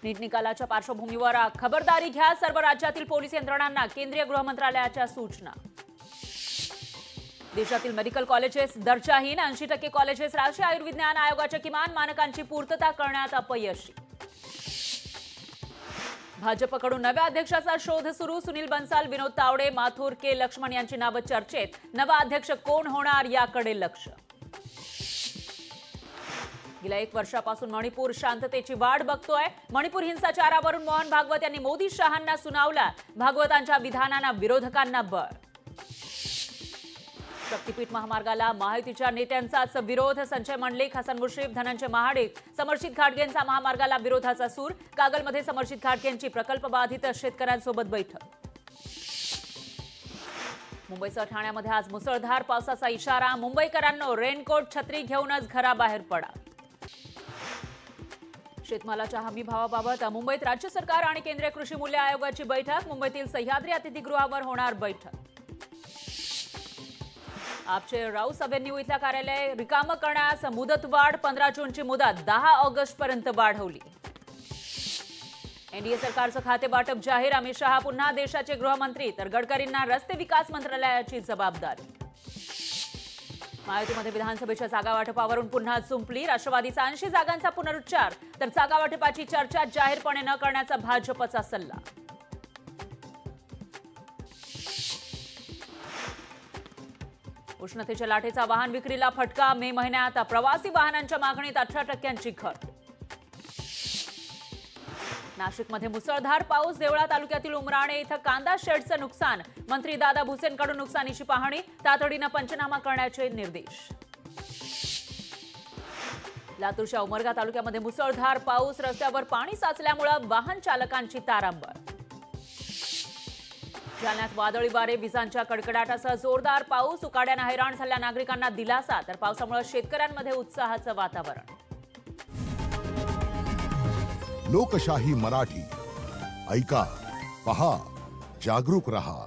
नीट निकालाच्या पार्श्वभूमीवर खबरदारी घ्या, सर्व राज्यातील पोलीस यंत्रणांना केंद्रीय गृह मंत्रालयाच्या सूचना। देशातील मेडिकल कॉलेजेस दर्जाहीन, 80% कॉलेजेस राष्ट्रीय आयुर्विज्ञान आयोगाच्या किमान मानकांची पूर्तता करण्यात अपयशी। भाजपकडून नव्या अध्यक्षाचा शोध सुरू, सुनील बन्सल, विनोद तावडे, माथुर के लक्ष्मण यांची नावे चर्चेत। नवा अध्यक्ष कोण होणार याकडे लक्ष। गेल्या 1 वर्षापासून मणिपूर शांततेची वाट बघतोय। मणिपूर हिंसाचारावरून मोहन भागवत यांनी मोदी शहांना सुनावला। भागवतांच्या विधानांना विरोधकांना बळ। शक्तीपीठ महामार्गाला महायुतीच्या नेत्यांचाच विरोध। संजय मंडलिक, हसन मुश्रीफ, धनंजय महाडिक, समर्जित घाटगेंचा महामार्गाला विरोधाचा सूर। कागलमध्ये समर्जित घाटगेंची प्रकल्पबाधित शेतकऱ्यांसोबत बैठक। मुंबईसह ठाण्यामध्ये आज मुसळधार पावसाचा इशारा। मुंबईकरांनो, रेनकोट छत्री घेऊनच घराबाहेर पडा। शेतमालाच्या हमीभावाबाबत मुंबईत राज्य सरकार आणि केंद्रीय कृषी मूल्य आयोगाची बैठक। मुंबईतील सह्याद्री अतिथीगृहावर होणार बैठक। आपचे राऊस अव्हेन्यू इथल्या कार्यालय रिकामं करण्यास मुदतवाढ, 15 जूनची मुदत 10 ऑगस्टपर्यंत वाढवली। एनडीए सरकारचं खाते वाटप जाहीर। अमित शहा पुन्हा देशाचे गृहमंत्री, तर गडकरींना रस्ते विकास मंत्रालयाची जबाबदारी। महायुतीमध्ये विधानसभेच्या जागा वाटपावरून पुन्हा चुंपली। राष्ट्रवादीचा 80 जागांचा पुनरुच्चार, तर जागा वाटपाची चर्चा जाहीरपणे न करण्याचा भाजपचा सल्ला। उष्णतेच्या लाटेचा वाहन विक्रीला फटका। मे महिन्यात प्रवासी वाहनांच्या मागणीत 18% घट। नाशिकमध्ये मुसळधार पाऊस। देवळा तालुक्यातील उमराणे इथं कांदा शेडचं नुकसान। मंत्री दादा भुसेंकडून नुकसानीची पाहणी, तातडीनं पंचनामा करण्याचे निर्देश। लातूरच्या उमरगा तालुक्यामध्ये मुसळधार पाऊस। रस्त्यावर पाणी साचल्यामुळे वाहन चालकांची तारांबळ। जालन्यात वादळी वारे, विजांच्या कडकडाटासह जोरदार पाऊस। उकाड्यानं हैराण झालेल्या नागरिकांना दिलासा, तर पावसामुळे शेतकऱ्यांमध्ये उत्साहाचं वातावरण। लोकशाही मराठी, ऐका, पहा, जागरूक रहा।